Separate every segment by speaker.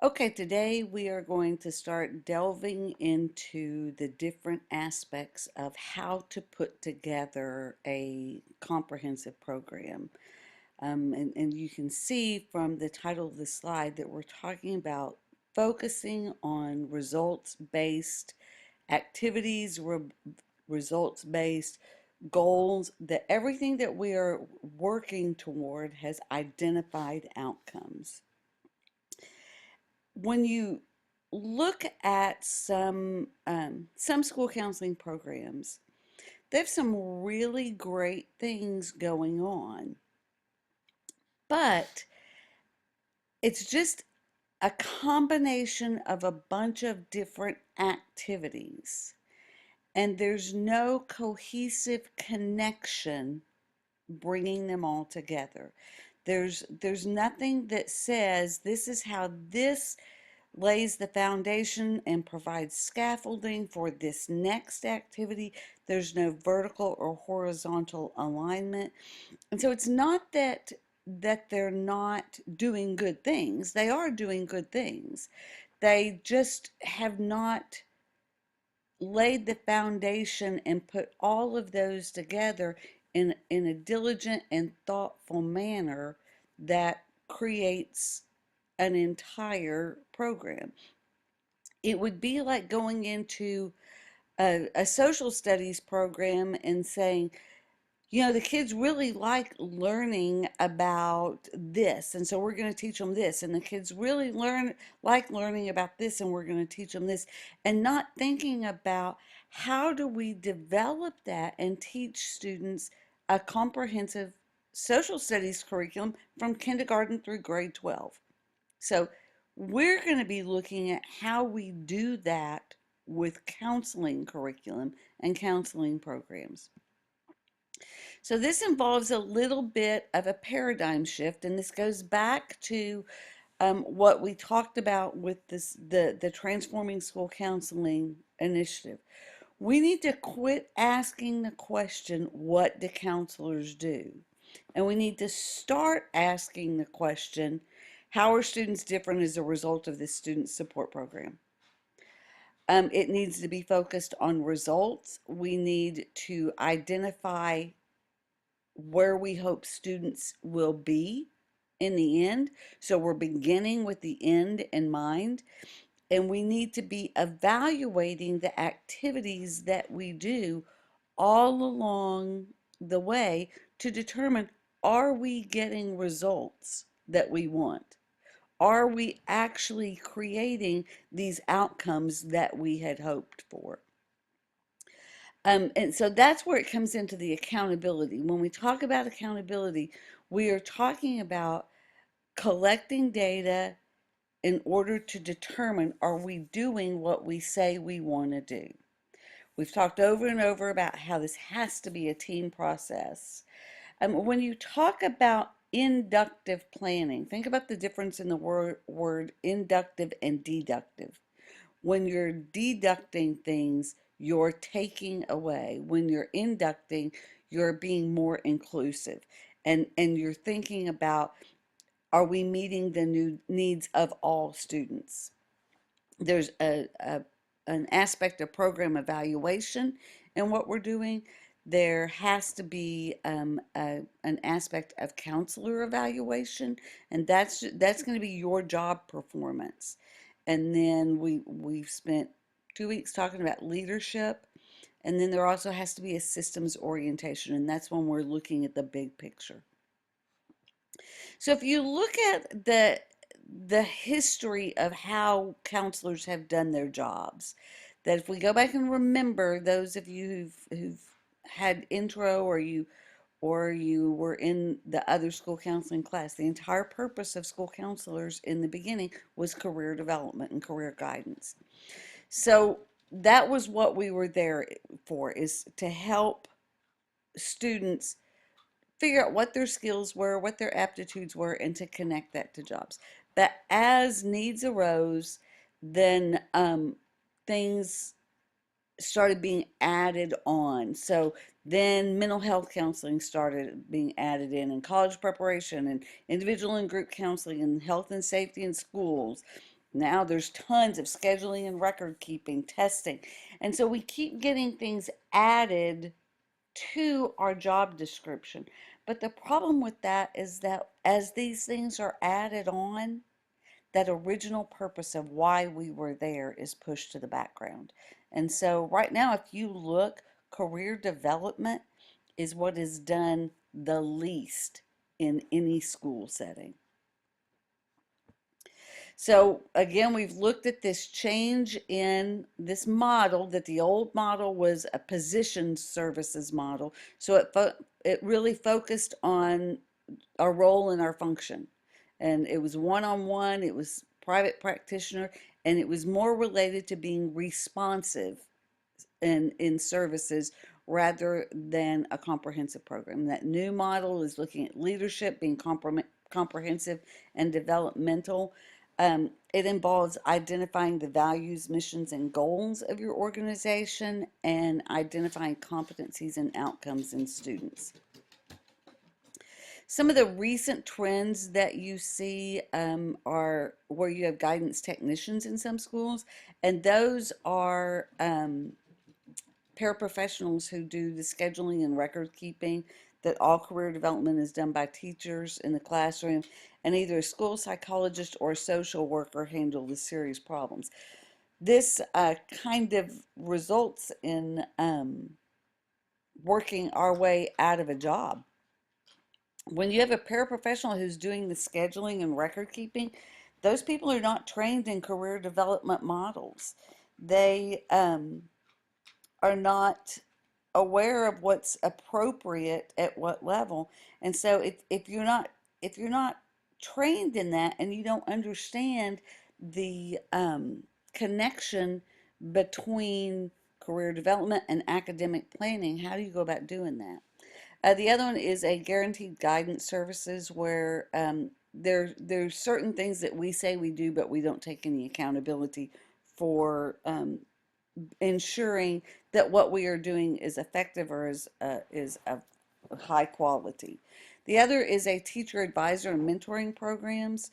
Speaker 1: Okay, today we are going to start delving into the different aspects of how to put together a comprehensive program. And you can see from the title of the slide that we're talking about focusing on results-based activities, results-based goals, that everything that we are working toward has identified outcomes. When you look at some school counseling programs, they have some really great things going on, but it's just a combination of a bunch of different activities, and there's no cohesive connection bringing them all together. There's nothing that says this is how this lays the foundation and provides scaffolding for this next activity. There's no vertical or horizontal alignment. And so it's not that they're not doing good things. They are doing good things. They just have not laid the foundation and put all of those together in a diligent and thoughtful manner that creates an entire program. It would be like going into a social studies program and saying, the kids really like learning about this, and so we're going to teach them this, and the kids really like learning about this, and we're going to teach them this, and not thinking about how do we develop that and teach students a comprehensive social studies curriculum from kindergarten through grade 12. So we're going to be looking at how we do that with counseling curriculum and counseling programs. So this involves a little bit of a paradigm shift, and this goes back to what we talked about with the Transforming School Counseling Initiative. We need to quit asking the question, what do counselors do? And we need to start asking the question, how are students different as a result of this student support program? It needs to be focused on results. We need to identify where we hope students will be in the end. So we're beginning with the end in mind. And we need to be evaluating the activities that we do all along the way to determine, are we getting results that we want? Are we actually creating these outcomes that we had hoped for? And so that's where it comes into the accountability. When we talk about accountability, we are talking about collecting data in order to determine, are we doing what we say we want to do? We've talked over and over about how this has to be a team process. When you talk about inductive planning, think about the difference in the word inductive and deductive. When you're deducting things, you're taking away. When you're inducting, you're being more inclusive. And you're thinking about, are we meeting the new needs of all students? There's an aspect of program evaluation in what we're doing. There has to be an aspect of counselor evaluation, and that's going to be your job performance. And then we've spent 2 weeks talking about leadership, and then there also has to be a systems orientation, and that's when we're looking at the big picture. So if you look at the history of how counselors have done their jobs, that if we go back and remember, those of you who've had intro, or you were in the other school counseling class, the entire purpose of school counselors in the beginning was career development and career guidance. So that was what we were there for, is to help students figure out what their skills were, what their aptitudes were, and to connect that to jobs. But as needs arose, then things started being added on. So then mental health counseling started being added in, and college preparation, and individual and group counseling, and health and safety in schools. Now there's tons of scheduling and record keeping, testing. And so we keep getting things added to our job description. But the problem with that is that as these things are added on, that original purpose of why we were there is pushed to the background. And so right now, if you look, career development is what is done the least in any school setting. So again, we've looked at this change in this model, that the old model was a position services model. So it really focused on our role and our function. And it was one-on-one, it was private practitioner, and it was more related to being responsive in services rather than a comprehensive program. That new model is looking at leadership, being comprehensive and developmental. It involves identifying the values, missions, and goals of your organization and identifying competencies and outcomes in students. Some of the recent trends that you see are where you have guidance technicians in some schools, and those are paraprofessionals who do the scheduling and record keeping, that all career development is done by teachers in the classroom, and either a school psychologist or a social worker handle the serious problems. This kind of results in working our way out of a job. When you have a paraprofessional who's doing the scheduling and record keeping, those people are not trained in career development models. They are not aware of what's appropriate at what level. And so if you're not trained in that and you don't understand the connection between career development and academic planning, how do you go about doing that? The other one is a guaranteed guidance services where there's certain things that we say we do, but we don't take any accountability for ensuring that what we are doing is effective or is of high quality. The other is a teacher advisor and mentoring programs.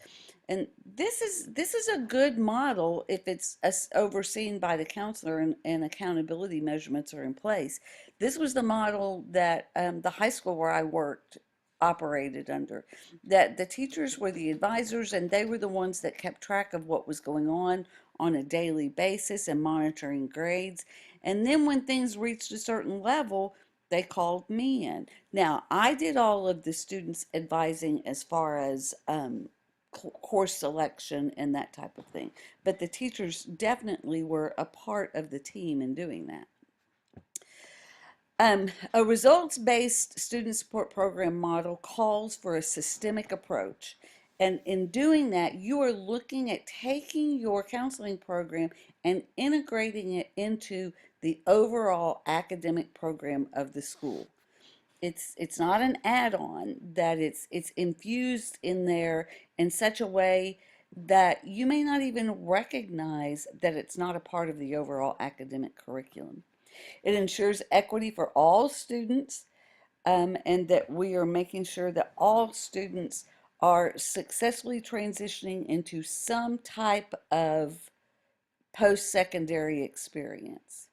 Speaker 1: And this is a good model if it's overseen by the counselor and accountability measurements are in place. This was the model that the high school where I worked operated under, that the teachers were the advisors and they were the ones that kept track of what was going on a daily basis and monitoring grades. And then when things reached a certain level, they called me in. Now, I did all of the students' advising as far as course selection and that type of thing. But the teachers definitely were a part of the team in doing that. A results-based student support program model calls for a systemic approach. And in doing that, you are looking at taking your counseling program and integrating it into the overall academic program of the school. It's not an add-on, that it's infused in there in such a way that you may not even recognize that it's not a part of the overall academic curriculum. It ensures equity for all students, and that we are making sure that all students are successfully transitioning into some type of post-secondary experience.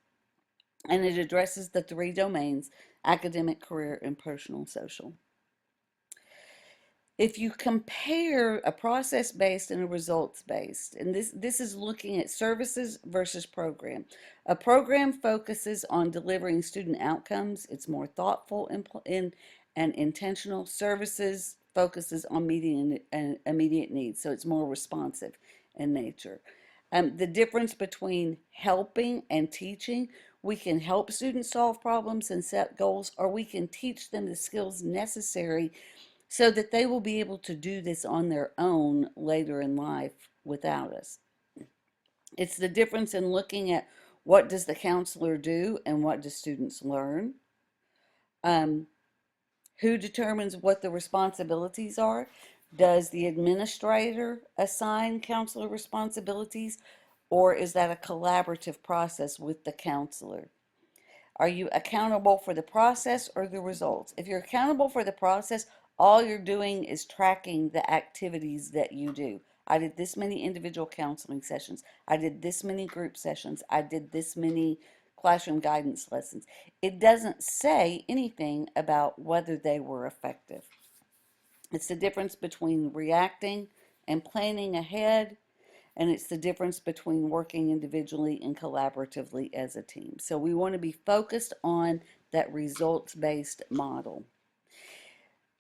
Speaker 1: And it addresses the three domains: academic, career, and personal social. If you compare a process-based and a results-based, and this is looking at services versus program. A program focuses on delivering student outcomes. It's more thoughtful and intentional. Services focuses on meeting an immediate needs, so it's more responsive in nature. The difference between helping and teaching: we can help students solve problems and set goals, or we can teach them the skills necessary so that they will be able to do this on their own later in life without us. It's the difference in looking at what does the counselor do and what do students learn. Who determines what the responsibilities are? Does the administrator assign counselor responsibilities, or is that a collaborative process with the counselor? Are you accountable for the process or the results? If you're accountable for the process, All you're doing is tracking the activities that you do. I did this many individual counseling sessions. I did this many group sessions. I did this many classroom guidance lessons. It doesn't say anything about whether they were effective. It's the difference between reacting and planning ahead, and it's the difference between working individually and collaboratively as a team. So we want to be focused on that results-based model.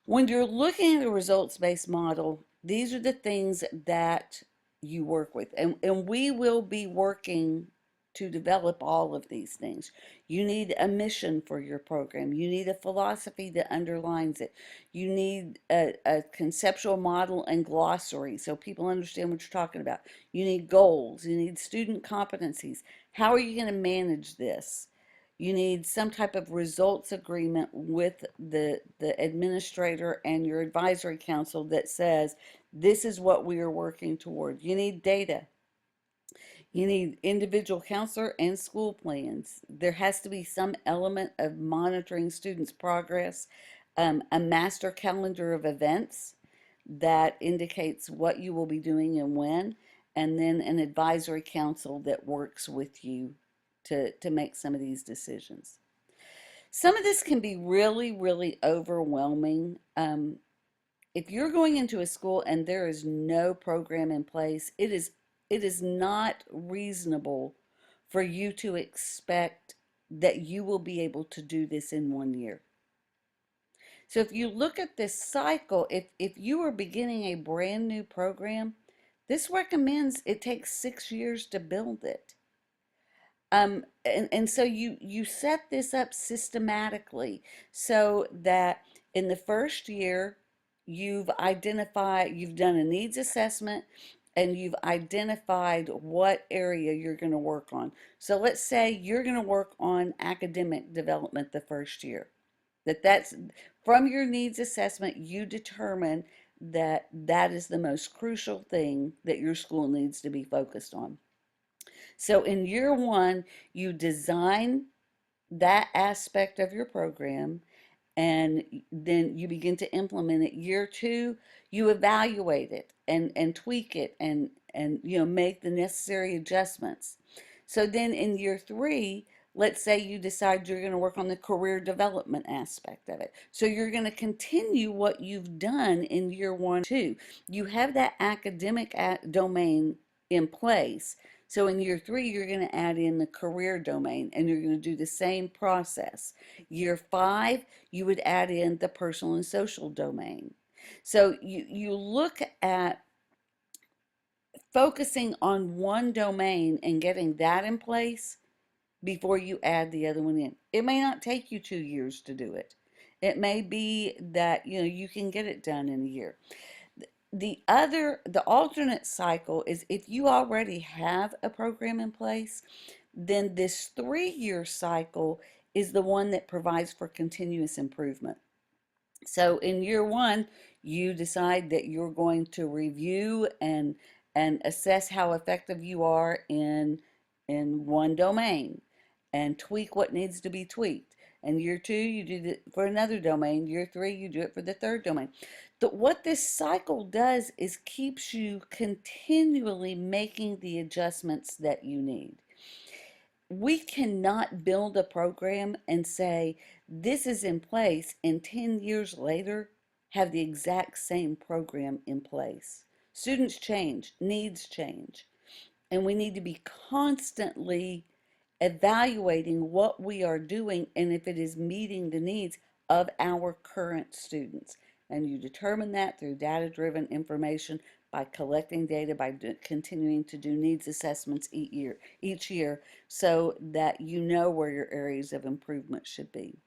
Speaker 1: When you're looking at a results-based model, these are the things that you work with. And we will be working to develop all of these things. You need a mission for your program. You need a philosophy that underlines it. You need a conceptual model and glossary so people understand what you're talking about. You need goals. You need student competencies. How are you going to manage this? You need some type of results agreement with the administrator and your advisory council that says this is what we are working toward. You need data. You need individual counselor and school plans. There has to be some element of monitoring students' progress, a master calendar of events that indicates what you will be doing and when, and then an advisory council that works with you to make some of these decisions. Some of this can be really, really overwhelming. If you're going into a school and there is no program in place, it is not reasonable for you to expect that you will be able to do this in 1 year. So if you look at this cycle, if you are beginning a brand new program, this recommends it takes 6 years to build it. And so you set this up systematically so that in the first year you've done a needs assessment and you've identified what area you're going to work on. So let's say you're going to work on academic development the first year. That's from your needs assessment, you determine that that is the most crucial thing that your school needs to be focused on. So in year one, you design that aspect of your program and then you begin to implement it. Year two, you evaluate it and tweak it and make the necessary adjustments. So then in year three, let's say you decide you're going to work on the career development aspect of it. So you're going to continue what you've done in year one, two. You have that academic domain in place. So in year three, you're going to add in the career domain and you're going to do the same process. Year five, you would add in the personal and social domain. So you look at focusing on one domain and getting that in place before you add the other one in. It may not take you 2 years to do it. It may be that you can get it done in a year. The alternate cycle is if you already have a program in place, then this 3-year cycle is the one that provides for continuous improvement. So in year one, you decide that you're going to review and assess how effective you are in one domain and tweak what needs to be tweaked. And year two, you do it for another domain. Year three, you do it for the third domain. But what this cycle does is keeps you continually making the adjustments that you need. We cannot build a program and say, this is in place, and 10 years later, have the exact same program in place. Students change, needs change, and we need to be constantly evaluating what we are doing and if it is meeting the needs of our current students. And you determine that through data-driven information by collecting data, by continuing to do needs assessments each year so that you know where your areas of improvement should be.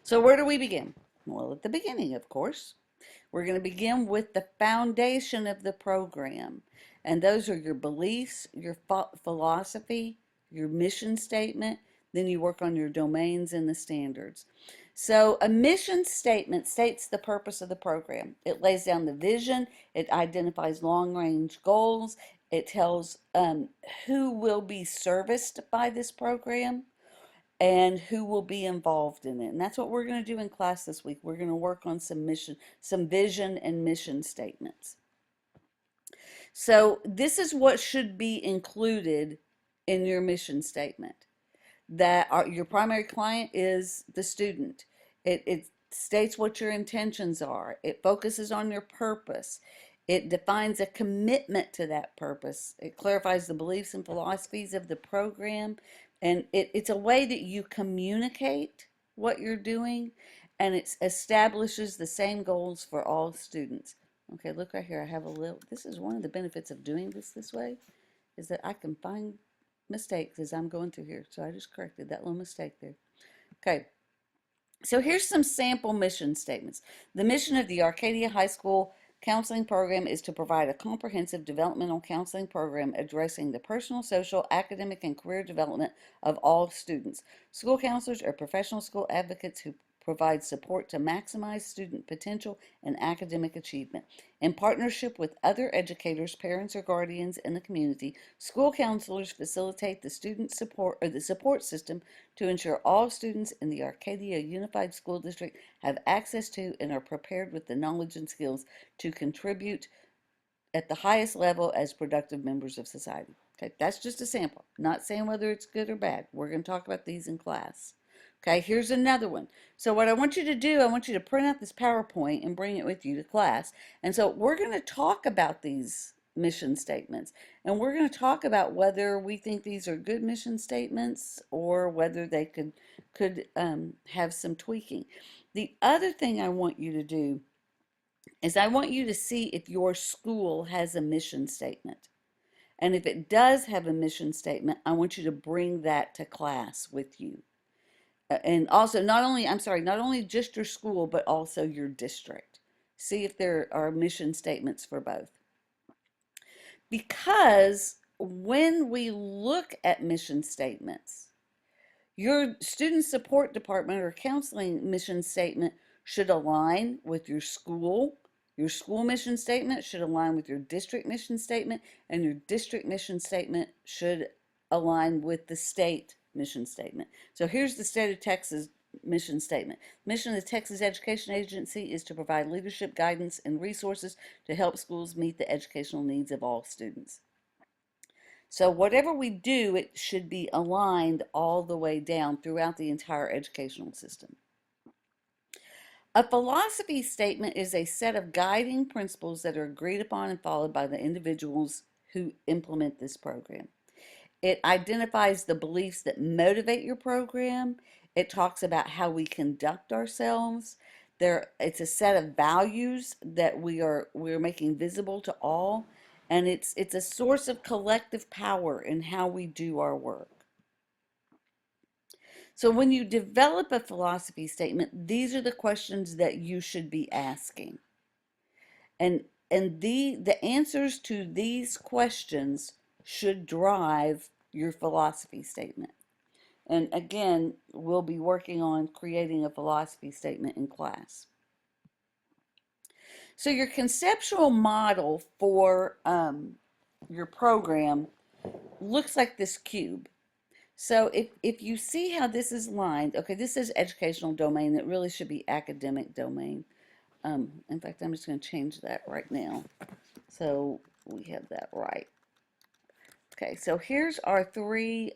Speaker 1: So where do we begin? Well, at the beginning, of course. We're going to begin with the foundation of the program. And those are your beliefs, your philosophy, your mission statement. Then you work on your domains and the standards. So a mission statement states the purpose of the program. It lays down the vision. It identifies long-range goals. It tells who will be serviced by this program. and who will be involved in it. And that's what we're going to do in class this week. We're going to work on some vision and mission statements. So this is what should be included in your mission statement. Your primary client is the student. It states what your intentions are. It focuses on your purpose. It defines a commitment to that purpose. It clarifies the beliefs and philosophies of the program. And it's a way that you communicate what you're doing, and it establishes the same goals for all students. Okay, look right here. I have a little, this is one of the benefits of doing this way, is that I can find mistakes as I'm going through here. So I just corrected that little mistake there. Okay, so here's some sample mission statements. The mission of the Arcadia High School counseling program is to provide a comprehensive developmental counseling program addressing the personal, social, academic, and career development of all students. School counselors are professional school advocates who provide support to maximize student potential and academic achievement. In partnership with other educators, parents, or guardians in the community, school counselors facilitate the support system to ensure all students in the Arcadia Unified School District have access to and are prepared with the knowledge and skills to contribute at the highest level as productive members of society. Okay, that's just a sample. Not saying whether it's good or bad. We're going to talk about these in class. Okay, here's another one. So what I want you to do, I want you to print out this PowerPoint and bring it with you to class. And so we're going to talk about these mission statements. And we're going to talk about whether we think these are good mission statements or whether they could have some tweaking. The other thing I want you to do is I want you to see if your school has a mission statement. And if it does have a mission statement, I want you to bring that to class with you. And also, not only just your school, but also your district. See if there are mission statements for both. Because when we look at mission statements, your student support department or counseling mission statement should align with your school. Your school mission statement should align with your district mission statement, and your district mission statement should align with the state mission statement. So here's the state of Texas mission statement. Mission of the Texas Education Agency is to provide leadership, guidance, and resources to help schools meet the educational needs of all students. So whatever we do, it should be aligned all the way down throughout the entire educational system. A philosophy statement is a set of guiding principles that are agreed upon and followed by the individuals who implement this program. It identifies the beliefs that motivate your program. It talks about how we conduct ourselves. It's a set of values that we're making visible to all, and it's a source of collective power in how we do our work. So when you develop a philosophy statement, these are the questions that you should be asking. And the answers to these questions should drive your philosophy statement. And again, we'll be working on creating a philosophy statement in class. So your conceptual model for your program looks like this cube. So if you see how this is lined, okay, this is educational domain. It really should be academic domain. In fact, I'm just going to change that right now. So we have that right. Okay, so here's our three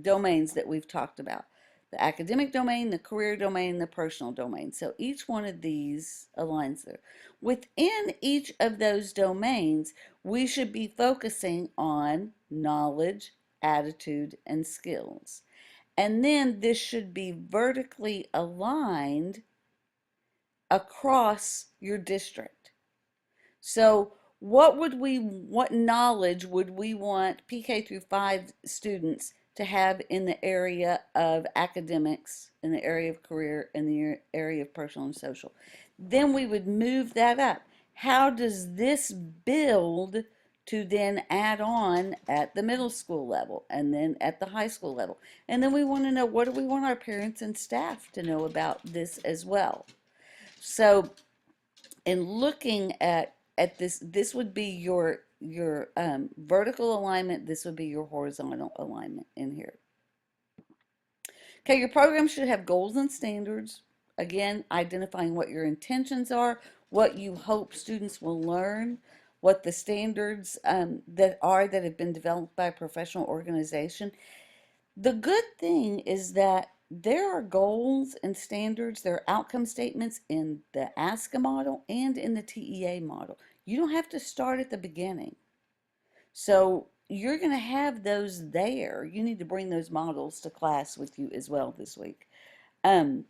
Speaker 1: domains that we've talked about. The academic domain, the career domain, the personal domain. So each one of these aligns there. Within each of those domains, we should be focusing on knowledge, attitude, and skills. And then this should be vertically aligned across your district. So what knowledge would we want PK through 5 students to have in the area of academics, in the area of career, in the area of personal and social? Then we would move that up. How does this build to then add on at the middle school level and then at the high school level? And then we want to know, what do we want our parents and staff to know about this as well? So in looking at this, this would be your vertical alignment. This would be your horizontal alignment in here. Okay, your program should have goals and standards. Again, identifying what your intentions are, what you hope students will learn, what the standards that have been developed by a professional organization. The good thing is that there are goals and standards, there are outcome statements in the ASCA model and in the TEA model. You don't have to start at the beginning. So you're going to have those there. You need to bring those models to class with you as well this week. Um,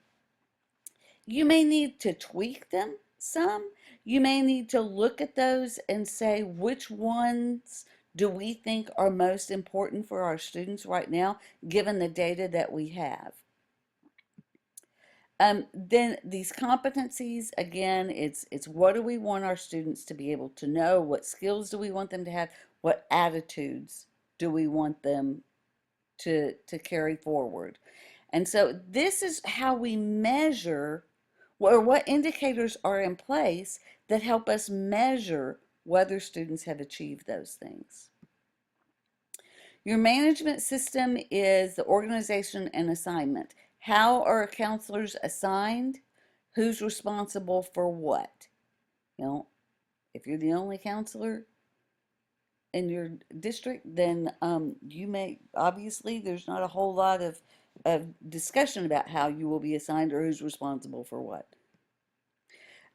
Speaker 1: you may need to tweak them some. You may need to look at those and say which ones do we think are most important for our students right now, given the data that we have. Then these competencies, again, it's what do we want our students to be able to know? What skills do we want them to have? What attitudes do we want them to carry forward? And so this is how we measure, or what indicators are in place that help us measure whether students have achieved those things. Your management system is the organization and assignment. How are counselors assigned? Who's responsible for what? You know, if you're the only counselor in your district, then you may, obviously, there's not a whole lot of discussion about how you will be assigned or who's responsible for what.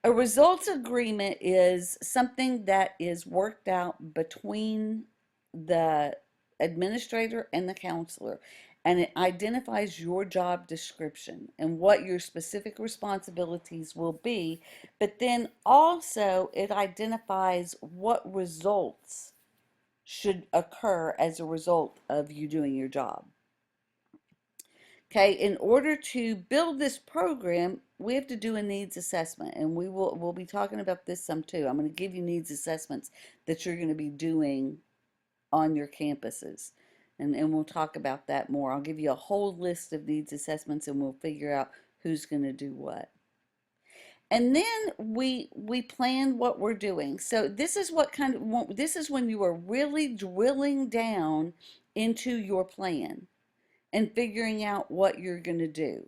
Speaker 1: A results agreement is something that is worked out between the administrator and the counselor, and it identifies your job description and what your specific responsibilities will be, but then also it identifies what results should occur as a result of you doing your job. Okay, in order to build this program, we have to do a needs assessment, and we'll be talking about this some too. I'm going to give you needs assessments that you're going to be doing on your campuses, and we'll talk about that more. I'll give you a whole list of needs assessments, and we'll figure out who's going to do what. And then we plan what we're doing. So this is this is when you are really drilling down into your plan and figuring out what you're going to do.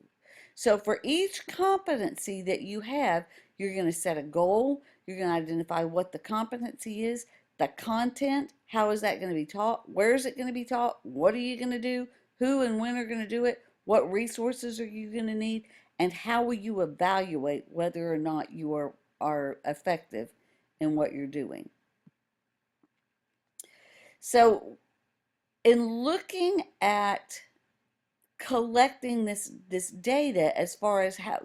Speaker 1: So for each competency that you have, you're going to set a goal, you're going to identify what the competency is, the content, how is that going to be taught, where is it going to be taught, what are you going to do, who and when are going to do it, what resources are you going to need, and how will you evaluate whether or not you are effective in what you're doing. So in looking at collecting this data as far as how,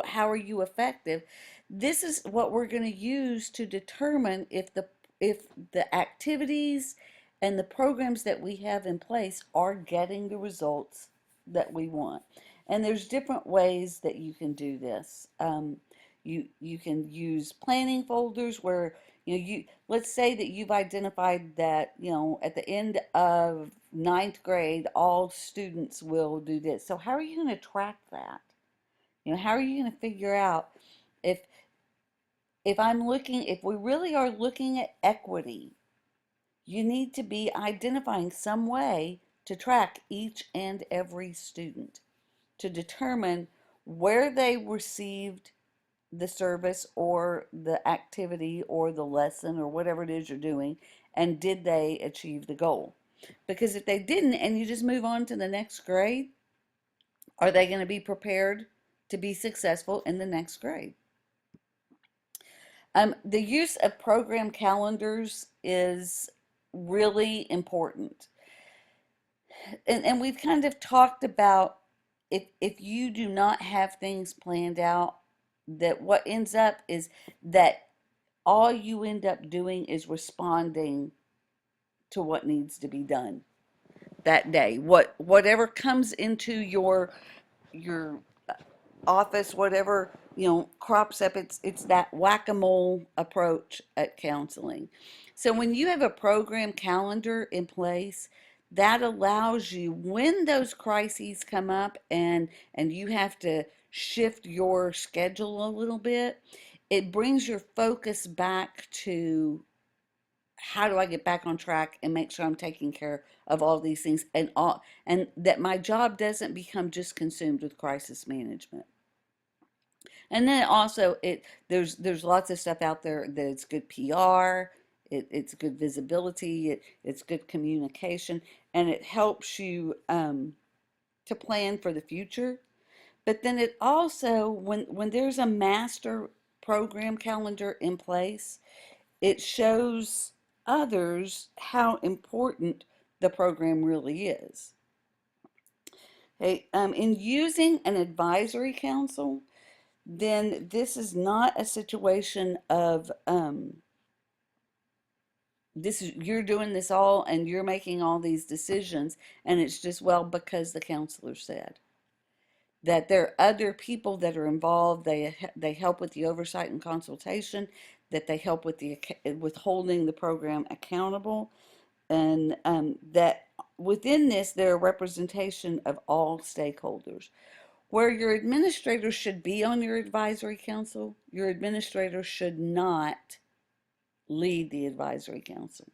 Speaker 1: how are you effective, this is what we're going to use to determine if the activities and the programs that we have in place are getting the results that we want. And there's different ways that you can do this. You can use planning folders where let's say that you've identified that at the end of ninth grade all students will do this. So how are you going to track that? How are you going to figure out if if we really are looking at equity, you need to be identifying some way to track each and every student to determine where they received the service or the activity or the lesson or whatever it is you're doing, and did they achieve the goal? Because if they didn't and you just move on to the next grade, are they going to be prepared to be successful in the next grade? The use of program calendars is really important. And we've kind of talked about if you do not have things planned out, that what ends up is that all you end up doing is responding to what needs to be done that day. Whatever comes into your office, whatever crops up, it's that whack-a-mole approach at counseling. So when you have a program calendar in place, that allows you, when those crises come up and you have to shift your schedule a little bit, it brings your focus back to how do I get back on track and make sure I'm taking care of all these things, and that my job doesn't become just consumed with crisis management. And then also there's lots of stuff out there that it's good PR, it's good visibility, it's good communication, and it helps you to plan for the future. But then it also, when there's a master program calendar in place, it shows others how important the program really is. Okay, in using an advisory council, then this is not a situation of this is you're doing this all and you're making all these decisions, and it's just, well, because the counselor said. That there are other people that are involved. They help with the oversight and consultation, that they help with holding the program accountable, and that within this there are representation of all stakeholders. Where your administrator should be on your advisory council, your administrator should not lead the advisory council.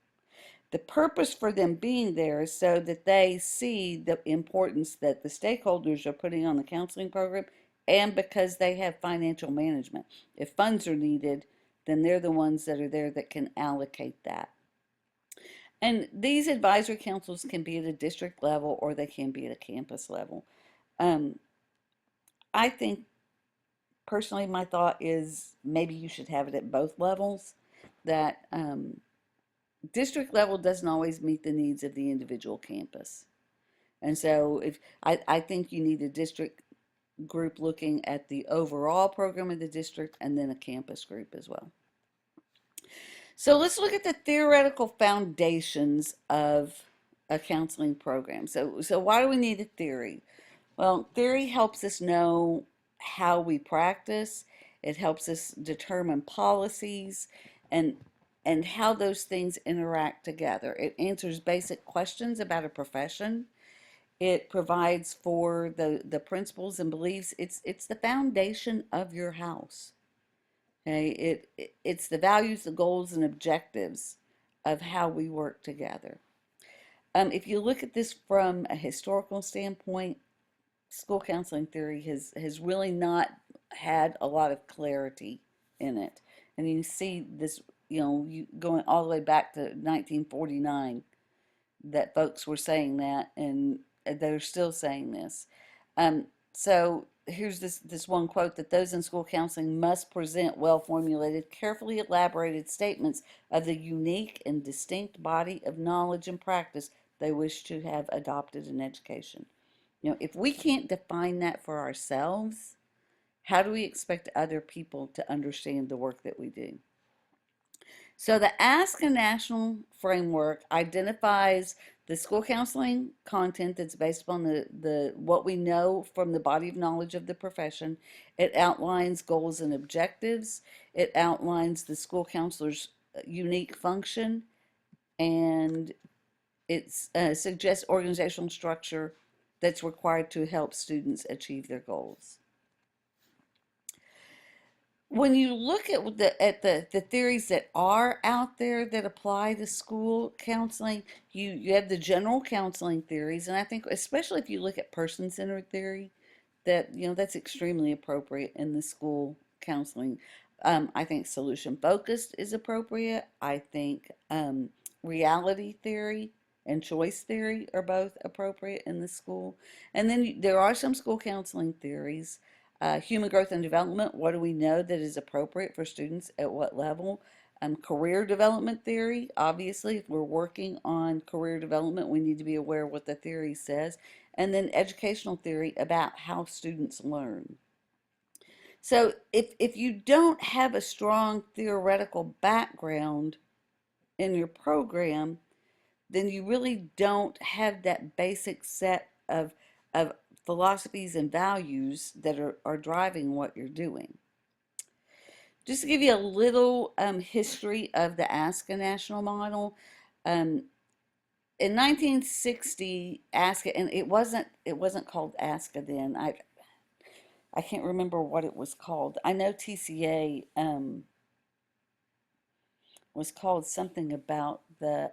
Speaker 1: The purpose for them being there is so that they see the importance that the stakeholders are putting on the counseling program, and because they have financial management. If funds are needed, then they're the ones that are there that can allocate that. And these advisory councils can be at a district level or they can be at a campus level. Um, I think personally, my thought is maybe you should have it at both levels. That district level doesn't always meet the needs of the individual campus. And so if I think you need a district group looking at the overall program of the district, and then a campus group as well. So let's look at the theoretical foundations of a counseling program. So why do we need a theory? Well, theory helps us know how we practice. It helps us determine policies and and how those things interact together. It answers basic questions about a profession. It provides for the principles and beliefs. It's the foundation of your house. Okay, it's the values, the goals, and objectives of how we work together. If you look at this from a historical standpoint, school counseling theory has really not had a lot of clarity in it. And you see this, you going all the way back to 1949, that folks were saying that, and they're still saying this. So here's this one quote: that those in school counseling must present well formulated, carefully elaborated statements of the unique and distinct body of knowledge and practice they wish to have adopted in education. If we can't define that for ourselves, how do we expect other people to understand the work that we do? So the Ask a National framework identifies the school counseling content that's based upon the what we know from the body of knowledge of the profession. It outlines goals and objectives. It outlines the school counselor's unique function, and it suggests organizational structure that's required to help students achieve their goals. When you look at the theories that are out there that apply to school counseling, you have the general counseling theories, and I think especially if you look at person-centered theory, that that's extremely appropriate in the school counseling. I think solution focused is appropriate. I think reality theory and choice theory are both appropriate in the school. And then there are some school counseling theories. Human growth and development, what do we know that is appropriate for students at what level? Career development theory, obviously, if we're working on career development, we need to be aware of what the theory says. And then educational theory about how students learn. So if you don't have a strong theoretical background in your program, then you really don't have that basic set of philosophies and values that are driving what you're doing. Just to give you a little history of the ASCA national model, um, in 1960, ASCA, and it wasn't called ASCA then. I can't remember what it was called. I know TCA was called something about the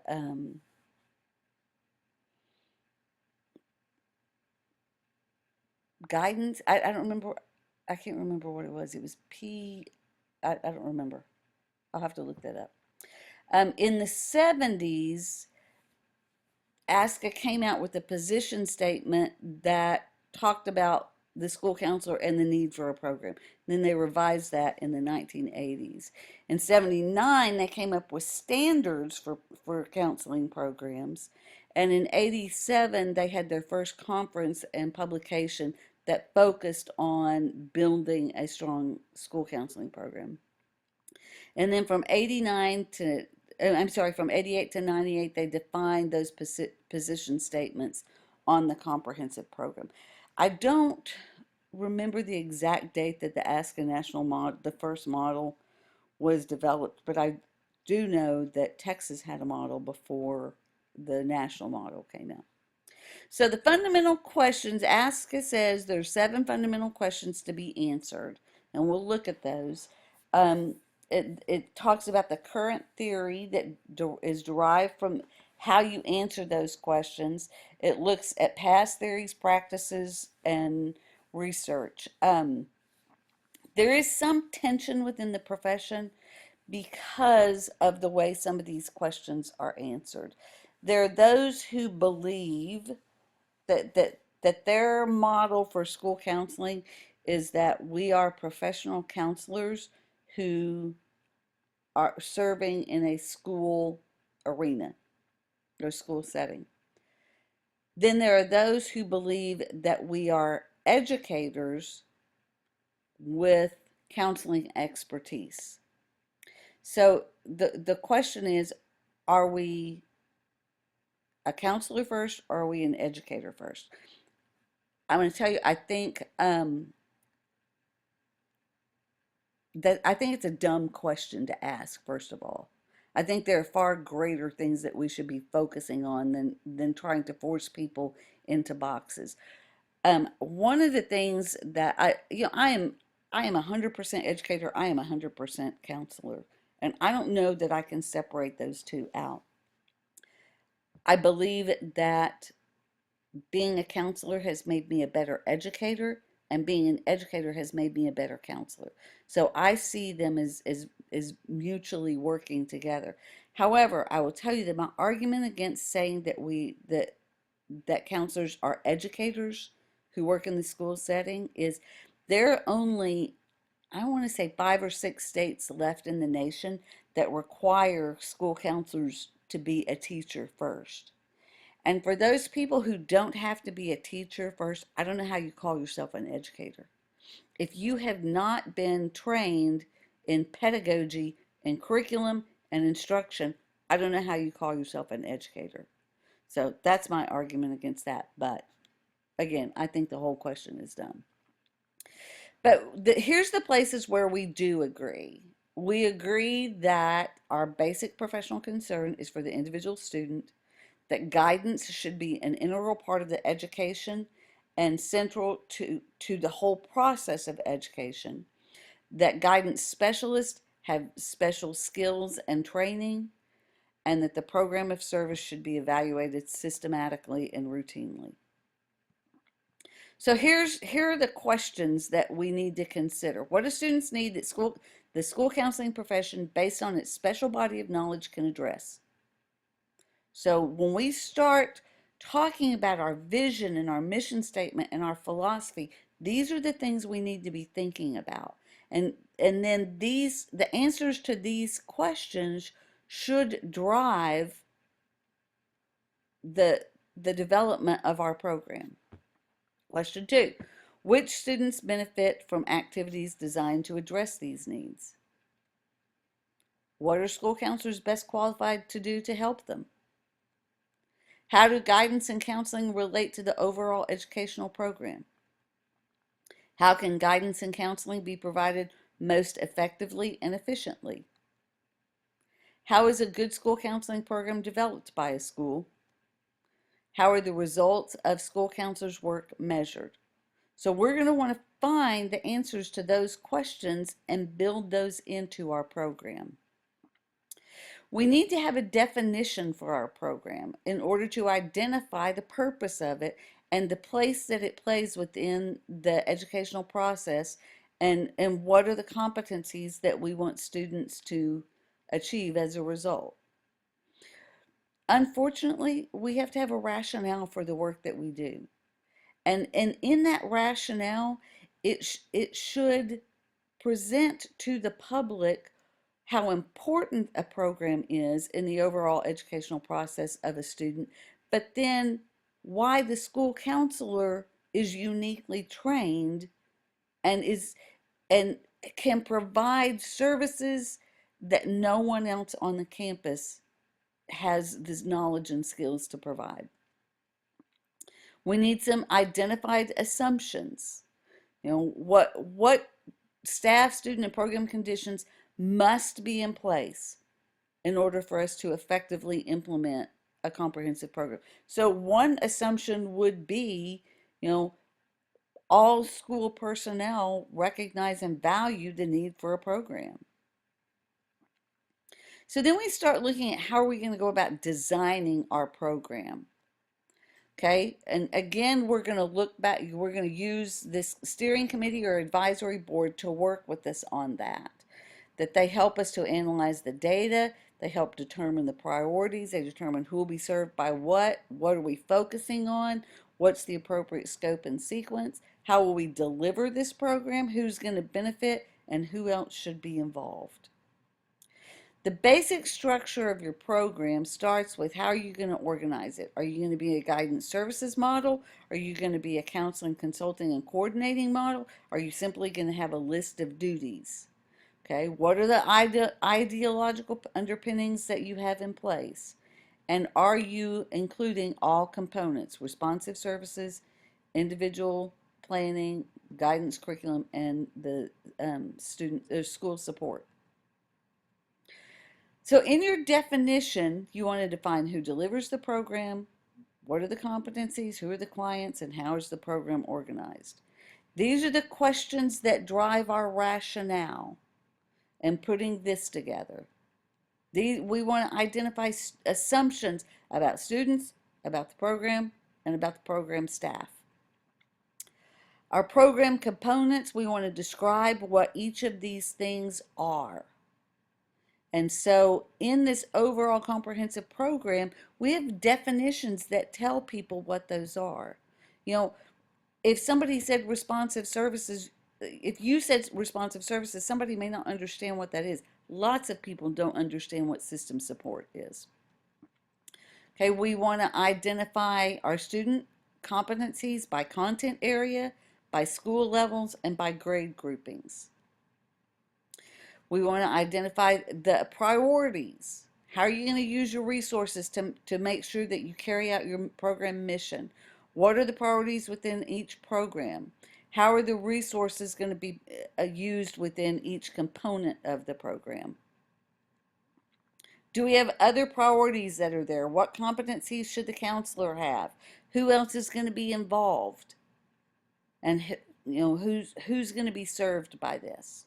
Speaker 1: guidance. I don't remember. I can't remember what it was. It was P. I don't remember. I'll have to look that up. In the 70s, ASCA came out with a position statement that talked about the school counselor and the need for a program. Then they revised that in the 1980s. In 79, they came up with standards for counseling programs. And in 87, they had their first conference and publication that focused on building a strong school counseling program. And then from 89 to, I'm sorry, from 88 to 98, they defined those position statements on the comprehensive program. I don't remember the exact date that the ASCA National Model, the first model, was developed, but I do know that Texas had a model before the national model came out. So the fundamental questions, ASCA says there's 7 fundamental questions to be answered, and we'll look at those. Um, it talks about the current theory that is derived from how you answer those questions. It looks at past theories, practices, and research. There is some tension within the profession because of the way some of these questions are answered. There are those who believe that their model for school counseling is that we are professional counselors who are serving in a school arena or school setting. Then there are those who believe that we are educators with counseling expertise. So the question is, are we a counselor first or are we an educator first? I'm going to tell you, I think it's a dumb question to ask, first of all. I think there are far greater things that we should be focusing on than trying to force people into boxes. One of the things that I am 100% educator, I am 100% counselor, and I don't know that I can separate those two out. I believe that being a counselor has made me a better educator, and being an educator has made me a better counselor. So I see them as mutually working together. However, I will tell you that my argument against saying that counselors are educators who work in the school setting is there are only, I want to say, 5 or 6 states left in the nation that require school counselors to be a teacher first. And for those people who don't have to be a teacher first, I don't know how you call yourself an educator. If you have not been trained in pedagogy and curriculum and instruction, I don't know how you call yourself an educator. So that's my argument against that. But again, I think the whole question is dumb. But here's the places where we do agree. We agree that our basic professional concern is for the individual student, that guidance should be an integral part of the education and central to the whole process of education, that guidance specialists have special skills and training, and that the program of service should be evaluated systematically and routinely. So here are the questions that we need to consider. What do students need that the school counseling profession, based on its special body of knowledge, can address? So when we start talking about our vision and our mission statement and our philosophy, these are the things we need to be thinking about. And then the answers to these questions should drive the development of our program. Question 2, which students benefit from activities designed to address these needs? What are school counselors best qualified to do to help them? How do guidance and counseling relate to the overall educational program? How can guidance and counseling be provided most effectively and efficiently? How is a good school counseling program developed by a school? How are the results of school counselors' work measured? So we're going to want to find the answers to those questions and build those into our program. We need to have a definition for our program in order to identify the purpose of it and the place that it plays within the educational process, and what are the competencies that we want students to achieve as a result. Unfortunately, we have to have a rationale for the work that we do. And in that rationale, it should present to the public how important a program is in the overall educational process of a student, but then why the school counselor is uniquely trained and is and can provide services that no one else on the campus has this knowledge and skills to provide. We need some identified assumptions. What staff, student, and program conditions must be in place in order for us to effectively implement a comprehensive program. So one assumption would be, you know, all school personnel recognize and value the need for a program. So then we start looking at how are we going to go about designing our program. Okay, and again, we're going to look back, we're going to use this steering committee or advisory board to work with us on that they help us to analyze the data, they help determine the priorities, they determine who will be served by what are we focusing on, what's the appropriate scope and sequence, how will we deliver this program, who's going to benefit, and who else should be involved. The basic structure of your program starts with how are you going to organize it? Are you going to be a guidance services model? Are you going to be a counseling, consulting, and coordinating model? Are you simply going to have a list of duties? Okay, what are the ideological underpinnings that you have in place? And are you including all components, responsive services, individual planning, guidance curriculum, and the school support? So in your definition, you want to define who delivers the program, what are the competencies, who are the clients, and how is the program organized. These are the questions that drive our rationale in putting this together. We want to identify assumptions about students, about the program, and about the program staff. Our program components, we want to describe what each of these things are. And so in this overall comprehensive program, we have definitions that tell people what those are. You know, if somebody said responsive services, if you said responsive services, somebody may not understand what that is. Lots of people don't understand what system support is. Okay, we want to identify our student competencies by content area, by school levels, and by grade groupings. We want to identify the priorities. How are you going to use your resources to make sure that you carry out your program mission? What are the priorities within each program? How are the resources going to be used within each component of the program? Do we have other priorities that are there? What competencies should the counselor have? Who else is going to be involved? And who's going to be served by this?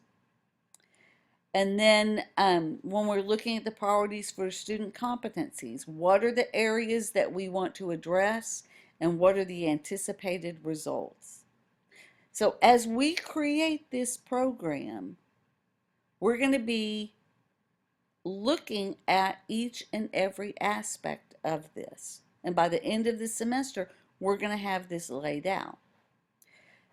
Speaker 1: And then when we're looking at the priorities for student competencies, what are the areas that we want to address and what are the anticipated results? So as we create this program, we're going to be looking at each and every aspect of this. And by the end of the semester, we're going to have this laid out.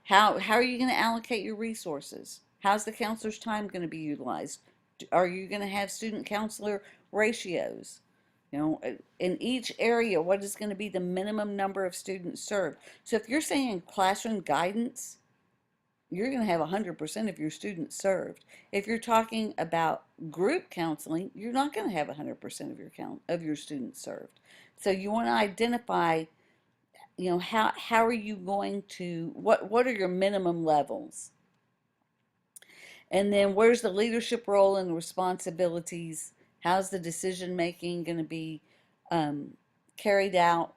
Speaker 1: How are you going to allocate your resources? How's the counselor's time going to be utilized? Are you going to have student counselor ratios? In each area, what is going to be the minimum number of students served? So if you're saying classroom guidance, you're going to have 100% of your students served. If you're talking about group counseling, you're not going to have 100% of your students served. So you want to identify, how are you going to, what are your minimum levels? And then where's the leadership role and responsibilities? How's the decision making going to be carried out?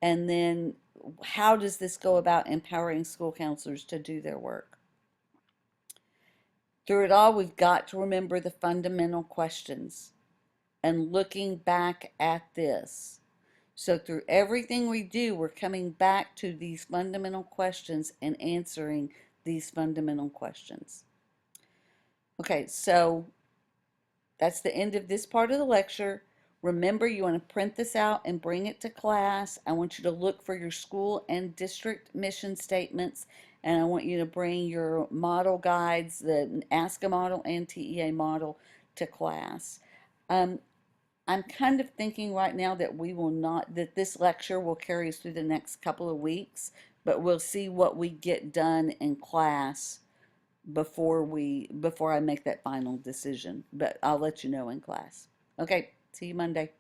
Speaker 1: And then how does this go about empowering school counselors to do their work? Through it all, we've got to remember the fundamental questions. and looking back at this. So through everything we do, we're coming back to these fundamental questions and answering these fundamental questions. Okay, so that's the end of this part of the lecture. Remember, you want to print this out and bring it to class. I want you to look for your school and district mission statements, and I want you to bring your model guides, the ASCA model and TEA model, to class. Um, I'm kind of thinking right now that we will not, that this lecture will carry us through the next couple of weeks, but we'll see what we get done in class before I make that final decision. But I'll let you know in class. Okay, see you Monday.